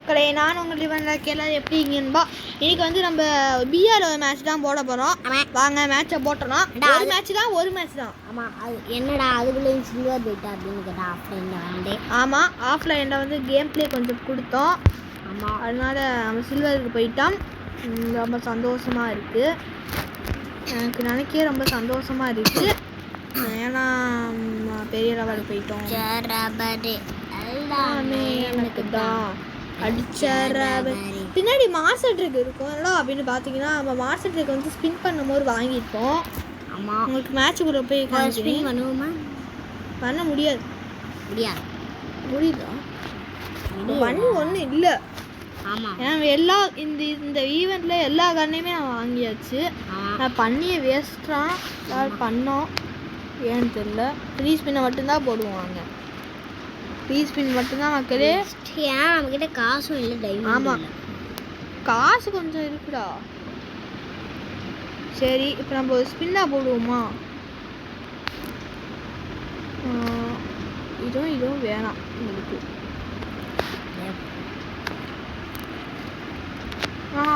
நான் உங்களுக்கு கேள்வி எப்படி இங்கேன்பா இன்னைக்கு வந்து நம்ம பிஆர் மேட்ச் தான் போட போகிறோம். வாங்க மேட்சை போட்டோம். ஒரு மேட்ச் தான். ஆமாம், அது என்னடா அதுக்குள்ளேயும் சில்வர் போயிட்டா அப்படின்னு கேட்டா ஆஃப்லைனில் ஆமாம், ஆஃப்லைனில் வந்து கேம் பிளே கொஞ்சம் கொடுத்தோம். ஆமாம், அதனால் நம்ம சில்வருக்கு போயிட்டோம். ரொம்ப சந்தோஷமாக இருக்குது. எனக்கு நினைக்கவே ரொம்ப சந்தோஷமாக இருக்குது. ஏன்னா பெரிய லெவலுக்கு போயிட்டோம். எல்லாமே எனக்கு தான் பின்னாடி மாஸ்டர் ட்ரிக் இருக்கும்ல அப்படின்னு பார்த்தீங்கன்னா நம்ம மாஸ்டர் ட்ரிக் வந்து ஸ்பின் பண்ணும்போது வாங்கியிருப்போம். ஆமாம், உங்களுக்கு மேட்சுக்குள்ளே போய் ஸ்பின் பண்ணுவோமா? பண்ண முடியாது. முடியுதா? பண்ணி ஒன்றும் இல்லை. ஆமாம், ஏன்னா எல்லா இந்த ஈவெண்ட்டில் எல்லா கண்ணையுமே நான் வாங்கியாச்சு. நான் பண்ணியே வேஸ்ட்டாக பண்ணோம். ஏன்னு தெரியல. ஃப்ரீ ஸ்பின்னை மட்டும்தான் போடுவாங்க. ஃப்ரீ ஸ்பின் மட்டும்தான் மக்களே. ஏன் நம்மக்கிட்ட காசும் இல்லை, டைம். ஆமாம், காசு கொஞ்சம் இருக்குடா. சரி, இப்போ நம்ம ஒரு ஸ்பின்னாக போடுவோமா? இதுவும் வேணாம் உங்களுக்கு.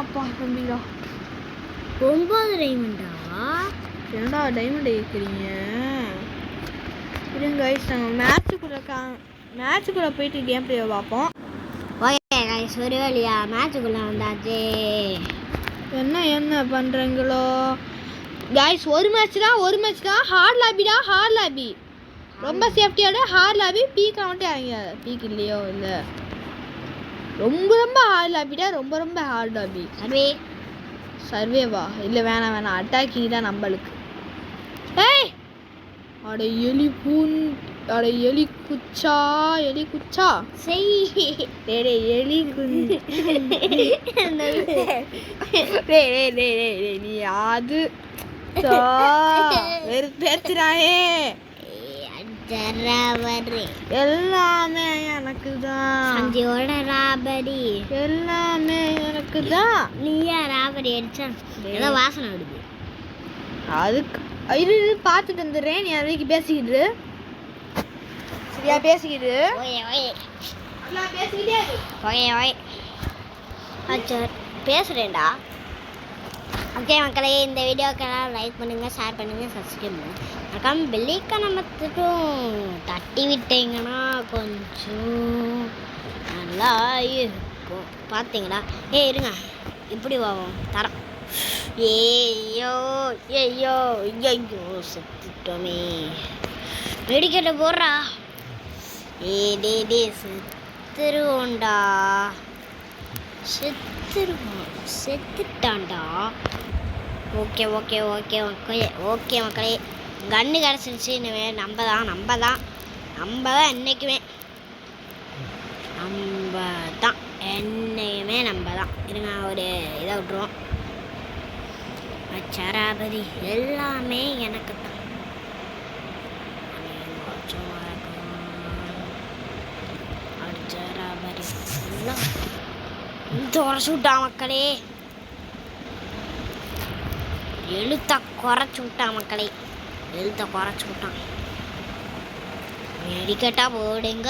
அப்பா தம்பிடா 9 டைமண்டா? என்னடா டைமண்ட் கேட்குறீங்க? இருங்க கைஸ், நாங்கள் மேட்சுக்குள்ளே போயிட்டு கேம் பிளே பார்ப்போம். ஓகே கைஸ், ஒரு வழியா மேட்சுக்குள்ளே வந்தாச்சு. என்ன பண்ணுறீங்களோ கைஸ்? ஒரு மேட்ச் தான். ஹார்ட் லாபி ரொம்ப சேஃப்டியோட ஹார்ட் லாபி. பீக் மட்டும் வாங்க. பீக் இல்லையோ இல்லை, ரொம்ப ஹார்ட் லாபிடா. ரொம்ப ஹார்ட் லாபி. சர்வேவா? இல்லை வேணாம், அட்டாக்கிங் தான் நம்மளுக்கு. ஏய் அட எலி குச்சா செய் எலி நீ அது பேசுறாயே. எல்லாமே எனக்கு தான். சஞ்சயோட ராபரி எல்லாமே எனக்கு தான். நீயா ராபரி அடிச்சா ஏதோ வாசனை வருது. அதுக்கு இது பார்த்துட்டு வந்துடுறேன். நீ அதுக்கு பேசிக்கிட்டு சரியா? பேசிக்கிட்டு பேசுகிறேன்டா. ஓகே மக்களே, இந்த வீடியோக்கெல்லாம் லைக் பண்ணுங்கள், ஷேர் பண்ணுங்கள், சப்ஸ்கிரைப் பண்ணுங்கள். மறக்காம பெல்லைக்கான மட்டும் தட்டி விட்டீங்கன்னா கொஞ்சம் நல்லா இருக்கும். பார்த்தீங்களா? இருங்க, இப்படி வாவோம் தரோம். ஐயோ செத்துட்டோமே. மெடிக்கெட்டை போடுறா. டே செத்துருவோண்டா. செத்துட்டான்டா. ஓகே மக்களே, கன்று கிடச்சிருச்சு. இனிமேல் நம்ம தான் என்றைக்குமே நம்ம தான். இருங்க, ஒரு இதை விட்டுருவோம். சராபதி எல்லாமே எனக்கு தான். குறைச்சு விட்டா மக்களே. எழுத்த குறைச்சு விட்டான். மெடிக்கட்டா போடுங்க.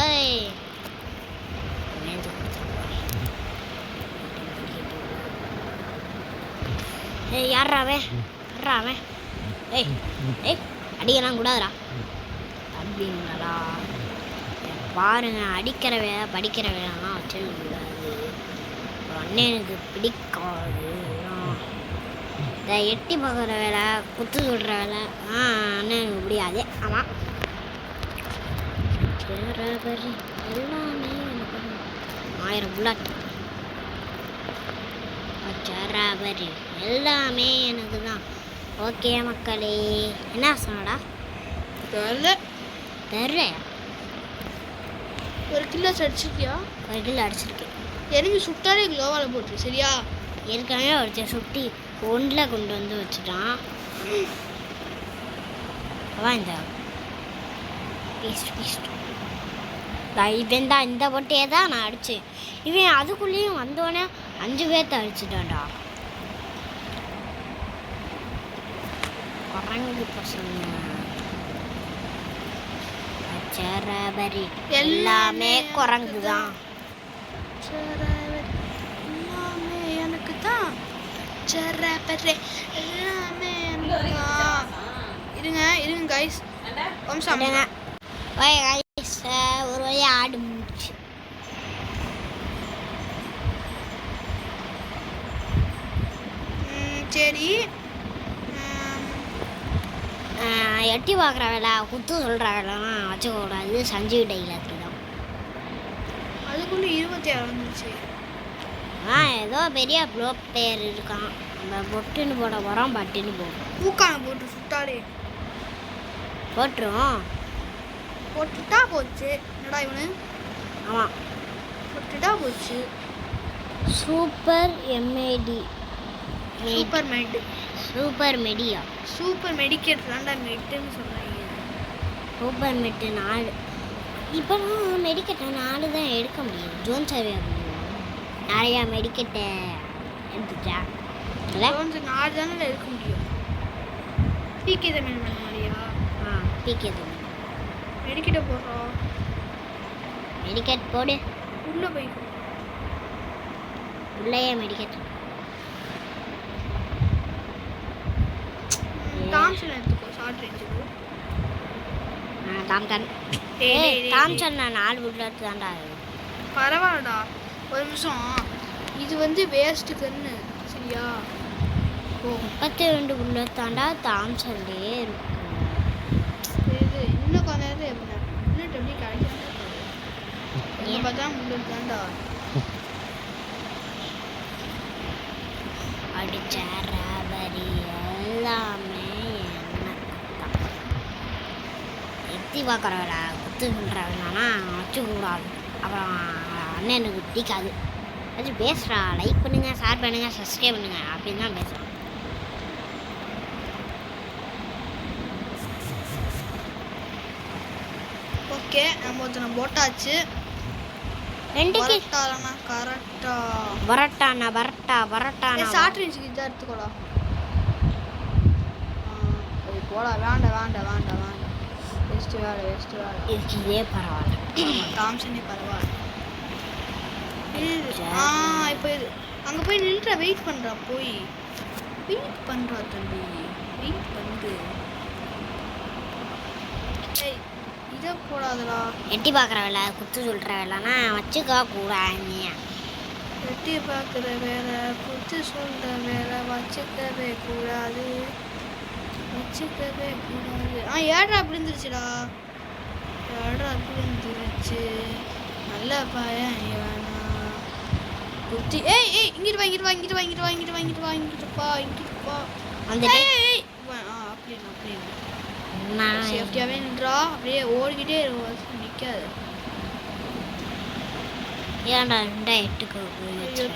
யாரா அவன்? அடிக்கலாம் கூடாதுடா அப்படிங்களா? பாருங்க, அடிக்கிற வேலை படிக்கிற வேலைலாம் வச்சுக்கூடாது. அண்ணனுக்கு பிடிக்காது. இந்த எட்டி பார்க்குற வேலை, குத்து சொல்கிற வேலை அண்ணனுக்கு முடியாது. ஆமாம், எல்லாமே எனக்கு 1000 புல்லட். எல்லாமே எனக்கு தான். ஓகே மக்களே, என்ன சொன்னடா? தெரியல. ஒரு கிலோ அடிச்சிருக்கியா? ஒரு கிலோ அடிச்சிருக்கேன். எனக்கு சுட்டாலே க்ளோவால் போட்டு சரியா? ஏற்கனவே ஒருத்தர் சுட்டி 1 கொண்டு வந்து வச்சுட்டான். இந்த இவன் தான் இந்த பொட்டையே தான் நான் அடித்தேன். இவன் அதுக்குள்ளேயும் வந்தோடனே 5 பேர்த்த அடிச்சுட்டான்டா. குரங்கு பசங்க. எல்லாமே குரங்கு தான். அடிச்சற பரே எல்லாமே இருங்க கைஸ் கொஞ்சம் ஒரு வழியா ஆடு முடிச்சு. சரி எட்டி பார்க்குற வேலை குத்து சொல்கிற வேலைலாம் வச்சுக்கூடாது. சஞ்சீவ் டைலாக் தான். அதுக்குள்ள 26 வந்துச்சு. ஏதோ பெரிய ப்ளோ பிளேயர் இருக்கான். நம்ம பொட்டுன்னு போட போகிறோம். பட்டுன்னு போடுறோம். பூக்கான போட்டு சுட்டாலே போட்டுரும். போட்டுட்டா போச்சு. என்னடா இவனு? ஆமாம், போட்டுட்டா போச்சு. Super M A D. Super media. Super medicate தான்டா மெட்டுன்னு சொல்கிறாங்க. சூப்பர் மெட்டு 4. இப்போ நான் மெடிக்கெட்டை 4 தான் எடுக்க முடியும். ஜோன் சர்வே நிறையா மெடிக்கெட்டை எடுத்துட்டா இல்லை 4 தானே எடுக்க முடியும். பிகே தமிழ் பண்ண மாதிரியா? பிகே தமிழ் மெடிக்கெட்டை போடுறோம். மெடிக்கெட் போடு. உள்ளே போய் உள்ளேயே மெடிக்கெட். தாம்சன் எடுத்துக்கோ. ஷார்ட் ரேஞ்சுக்கு தாம்சன் நான் 4 புல்லட் தான்டா. பரவாயில்லடா. ஒரு நிமிஷம். இது வந்து வேஸ்ட் கன்னு சரியா? 32 புல்லட் தான்டா தாம்சன்லேயே இருக்கும். இது இன்னும் கொஞ்ச நேரம் இன்னும் எப்படி கிடைக்கும்? பார்த்தா புல்லட் தான்டா. அடிச்ச ரபரி எல்லாமே எத்தி பார்க்குற வேலை குத்து பண்ணுற வேலைனா வச்சுக்கூடாது. அப்புறம் அண்ணனுக்கு பிடிக்காது. அது பேசுகிறா. லைக் பண்ணுங்கள், ஷேர் பண்ணுங்கள், சப்ஸ்கிரைப் பண்ணுங்கள் அப்படின்னு தான் பேசுகிறோம். ஓகே, நம்ம ஒருத்தனை போட்டாச்சு. 2க்கு கரெக்டா பரட்டா ஷார்ட் ரேஞ்சுக்கு இதாக எடுத்துக்கோடா. போடா. வேண்டாம் வேஸ்ட் வேலை. இதுக்கு இதே பரவாயில்ல. தாம்சனே பரவாயில்ல. இப்போ இது அங்கே போய் நில்ற. வெயிட் பண்ணுறா. தம்பி வெயிட் பண்ணு. ஏய் இதை போடாதடா. எட்டி பார்க்குற வேலை குத்து சொல்கிற வேலைனா வச்சுக்க கூடாது. எட்டி பார்க்குற வேலை குத்து சொல்கிற வேலை வச்சுக்கவே கூடாது. ஏடா விழுந்துருச்சுடா. நல்ல பையன் இவனா. குத்தி இங்கிட்டு வா. அப்படின்னா சேஃப்டியாகவே நின்றா. அப்படியே ஓடிக்கிட்டே நிற்காது. ஏன்டா 8க்கு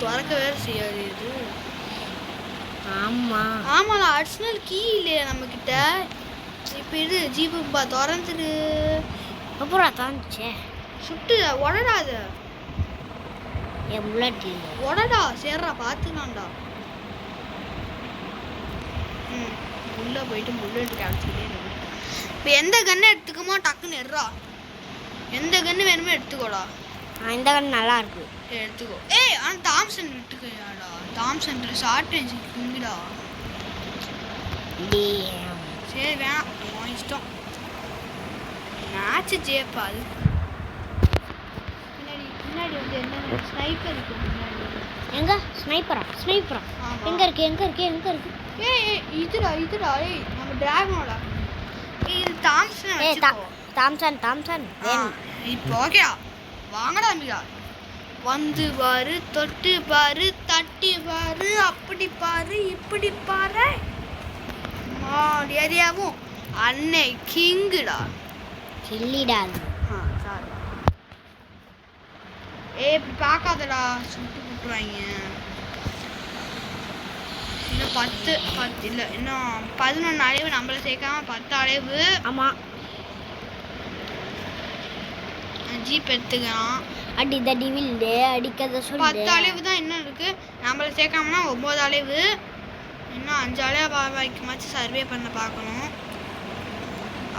திறக்க வேற செய்யாது இது. ஆமாம் அடிஷனல் கீ இல்லையா நம்மக்கிட்ட? இப்போ இது ஜீபுப்பா திறந்துடு. அப்புறம் தாந்துச்சே. சுட்டு உடடாத. என் புல்லட் உடடா. சேர்றா பார்த்துக்கலாம்டா. உள்ளே போயிட்டு புல்லட் கிடச்சிக்கிட்டே இருக்கு. இப்போ எந்த கன்னை எடுத்துக்கமோ டக்குன்னு எட்றா. எந்த கன்று வேணுமோ எடுத்துக்கோடா. இந்த கன்று நல்லா இருக்கு. எடுத்துக்கோ. ஆனால் தாம்சன் விட்டுக்கையாடா. தாம்சன் ஷார்ட் ரேஞ்சு கும்பிடா. சரி வேணாம், இஷ்டம். மேட்ச்சு ஜெயப்பா. அது பின்னாடி வந்து என்ன ஸ்னைப்பர் இருக்கு. எங்க ஸ்னைப்பரா? எங்க இருக்கு? இதுடா. நம்ம டிராகனோட. இது தாம்சன் இப்போ ஓகேடா. வாங்கடா அம்பிகா. வந்து பாரு, தொட்டு பாரு, தட்டி பாரு, அப்படி பாரு, இப்படி பாரு. ஏரியாவும் அன்னை கிங்குடா. கில்லிடா. சாரி. இப்படி பார்க்காதடா. சுட்டு போட்டுருவாங்க. இன்னும் 10 இல்லை, இன்னும் 11 அலைவு நம்மள சேர்க்காம 10 அலைவு. ஆமாம். ஜீப் எடுத்துக்கலாம். அடி தடி வில்லு அடிக்கதை சொல்லு. 10 அலைவு தான் இன்னும் இருக்கு. நம்மள சேர்க்காமனா 9 அலைவு. இன்னும் 5 அலைவு வைக்குமாச்சும் சர்வே பண்ண பார்க்கணும்.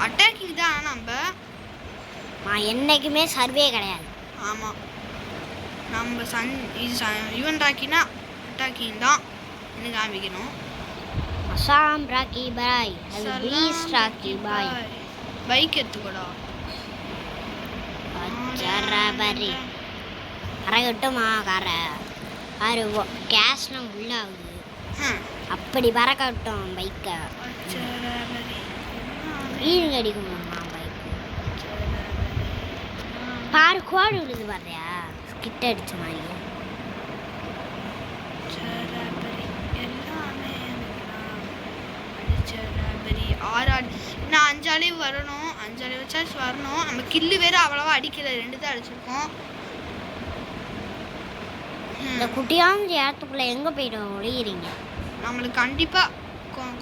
அட்டாக்கிங் தான் நம்ம என்னைக்குமே சர்வே கிடையாது. ஆமாம், நம்ம ஈவன் ராக்கினா அட்டாக்கிங் தான். எனக்கு காமிக்கணும். அசாம் ராக்கி பாய், அது ப்ளீஸ் ராக்கி பாய். பைக் எடுத்துக்கோடா. பரி பறக்கட்டுமா காரை? ஆறு கேஷ்லாம் உள்ள ஆகுது. அப்படி பறக்கட்டும் பைக்கை. வீடுங்க அடிக்குமாம்மா பைக். பாரு கோடு விழுது பாருயா, கிட்ட அடிச்ச மாதிரி. நான் 5 அளவு வரணும், 5 அளவு வச்சாச்சு வரணும். நம்ம கில்லு வேற அவ்வளவா அடிக்கல, 2 தான் அடிச்சிருக்கோம். இந்த குட்டியான இடத்துக்குள்ள எங்க போயிட்டு ஒளிகிறீங்க? நம்மளுக்கு கண்டிப்பா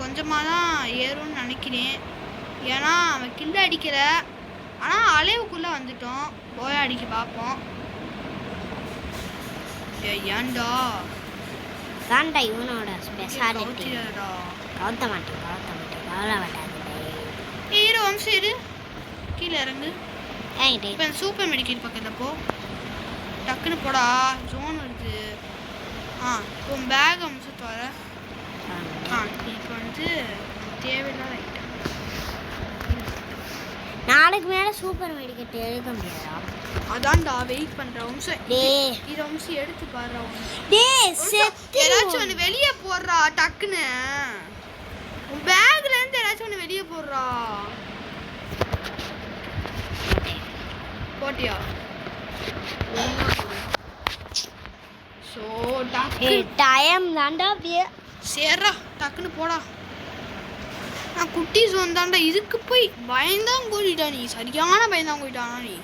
கொஞ்சமாக தான் ஏறும்னு நினைக்கிறேன். ஏன்னா அவன் கில்லு அடிக்கல, ஆனால் அளவுக்குள்ளே வந்துட்டோம். போய் அடிக்க பார்ப்போம். ஏன்டா தாண்டா இவனோட ஸ்பெஷாலிட்டி. கவுத்த மாட்டேன் கவலை மாட்டாது. ஏறு வம்சம் ஏறு, கீழே இறங்கு. இப்போ சூப்பர் மெடிக்கல் பக்கத்தில் போ, டக்குன்னு போடா, ஜோன் வருது. இப்போ பேக் அம்சத்து வர. இப்போ வந்து தேவையில்லாத ஐட்டம். நாளைக்கு மேலே சூப்பர் மெடிக்கல் எடுக்க முடியாதா? அதான்டா வெயிட் பண்ற வம்சம். இத வம்சம் எடுத்து பாறா. ஏதாச்சும் ஒன்று வெளியே போடுறா டக்குன்னு. உன் பேக்ல இருந்து ஏதாச்சும் ஒன்று வெளியே போடுறா. போட்டியா? சோ டக்கு டைம் தாண்டா சேரா, டக்குன்னு போடா. நான் குட்டி ஜோன் தாண்டா. இதுக்கு போய் பயந்தான் போயிட்டா நீ, சரியான பயந்தான் போயிட்டானா நீ.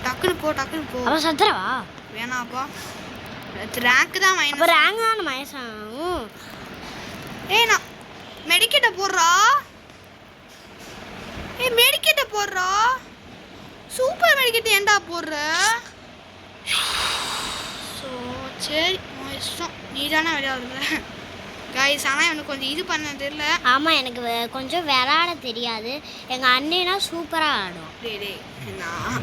டக்குன்னு போ டக்குன்னு போ. அவன் சத்துறவா? வேணாப்பா, ரேங்க் தான் மைனஸ். அப்ப ரேங்க் தான் மைனஸ் ஆகும். நான் மெடிக்கெட்ட போடுறா. மெடிக்கெட்ட போடுறா. சூப்பர் மெடிக்கெட் ஏன்டா போடுற? ஸோ சரி இஷ்டம், நீ தானே விளையாடுற கைஸ். ஆனால் எனக்கு கொஞ்சம் இது பண்ண தெரியல. ஆமாம், எனக்கு கொஞ்சம் விளையாட தெரியாது. எங்கள் அண்ணனா சூப்பராக ஆடும். டே நான்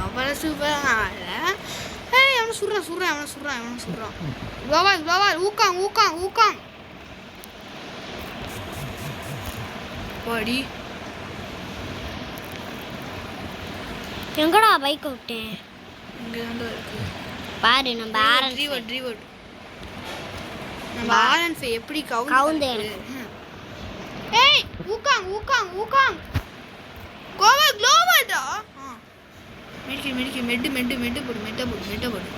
அவ்வளோ சூப்பராக ஆடல. அவனை சுடுறான். குளோவால் ஊக்காங் பாடி. எங்கடா பைக் விட்டேன்? இங்கே தான் இருக்கு பாரு. நம்ம ஆரன் ஃபே எப்படி கவுந்து. ஊக்காங் குளோவால்டா. மெட்டு போடு.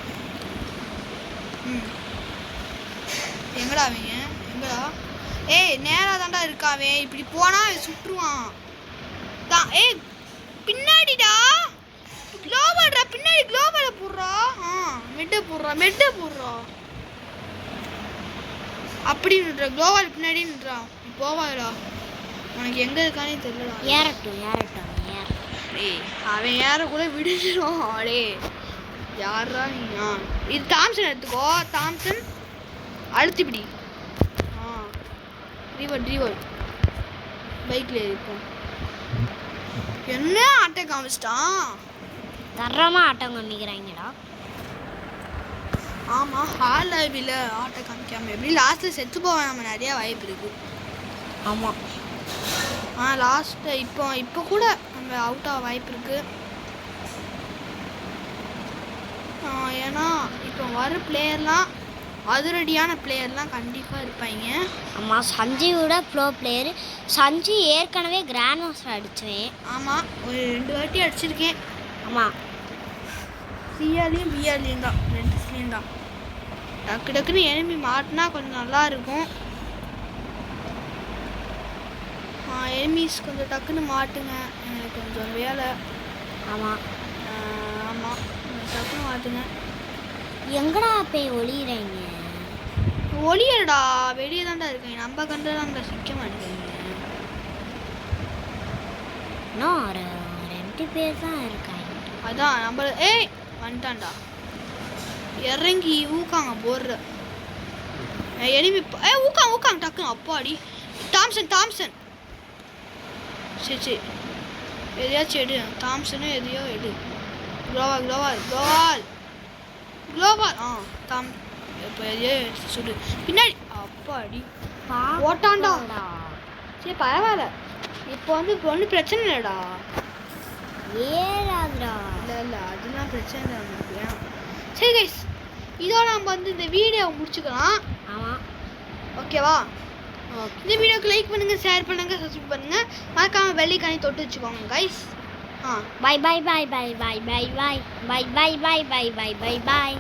எங்கடா அவங்க? எங்கடா? நேரா தாண்டா இருக்காவே. இப்படி போனா சுற்றுவான். பின்னாடிடா குளோவால்டா, பின்னாடி குளோவால போடுறா. மெட்டு போடுறா. அப்படி நின்றா, குளோவால் பின்னாடி நின்றா. போவாடா, உனக்கு எங்க இருக்கானே தெரியலடா. ஏறட்டும். அவன் ஏற கூட விடுச்சிடும். அடே யாரா நீ? இது தாம்சன் எடுத்துக்கோ. தாம்சன் அழுத்திப்பிடி. ரீவர்ட் பைக்ல இருக்கும். என்ன ஆட்டை காமிச்சிட்டான்? தரமா ஆட்டம் காமிக்கிறாங்கடா. ஆமாம், ஹால் லைவில் ஆட்டை காமிக்காம எப்படி லாஸ்ட்டில் செத்து போவேன். நம்ம நிறையா வாய்ப்பு இருக்கு. ஆமாம், லாஸ்ட்டு இப்போ கூட நம்ம அவுட் ஆக வாய்ப்பு இருக்கு. ஏன்னா இப்போ வர பிளேயர்லாம் அதிரடியான பிளேயர்லாம் கண்டிப்பாக இருப்பாங்க. ஆமாம், சஞ்சீவோட ப்ரோ பிளேயரு. சஞ்சு ஏற்கனவே கிராண்ட் மாஸ்டர் அடிச்சுவேன். ஆமாம், ஒரு 2 வாட்டி அடிச்சிருக்கேன். ஆமாம், சிஆர்லையும் பிஆர்லையும் தான், 2 தான். டக்குன்னு எனிமி மாட்டினா கொஞ்சம் நல்லா இருக்கும். எனிமீஸ் கொஞ்சம் டக்குன்னு மாட்டுங்க, எனக்கு கொஞ்சம் வேலை. ஆமாம் டக்குன்னு மாட்டுங்க. எங்கடா போய் ஒளியிறீங்க? ஒளியடா, வெளியே தான்டா இருக்கேன். நம்ம கண்டுதான்டா சிக்க மாட்டேங்க. இன்னும் ஒரு 2 பேர் தான் இருக்காங்க. அதான் நம்ம வந்துட்டான்டா. இறங்கி ஊக்காங்க போடுற எனிமி. ஊக்காங்க டக்குன்னு. அப்பாடி தாம்சன். சரி எதையாச்சும் எடு. தாம்சனும் எதையோ எடு. குளோவால். இப்போ சுடு பின்னாடி அப்பாடி ஓட்டாண்டா சரி பரவாயில்ல இப்போ ஒன்றும் பிரச்சனை இல்லைடா ஏறாதுடா. இல்லை அதெல்லாம் பிரச்சனை இல்லை நமக்கு. சரி கைஸ் இதோட நம்ம இந்த வீடியோ முடிச்சுக்கலாம். ஆமாம் ஓகேவா? ஓகே. இந்த வீடியோக்கு லைக் பண்ணுங்கள், ஷேர் பண்ணுங்கள், சப்ஸ்கிரைப் பண்ணுங்கள். மறக்காமல் வெள்ளிக்கானி தொட்டு வச்சுக்கோங்க guys. Bye bye bye bye bye bye bye bye bye bye bye bye bye by.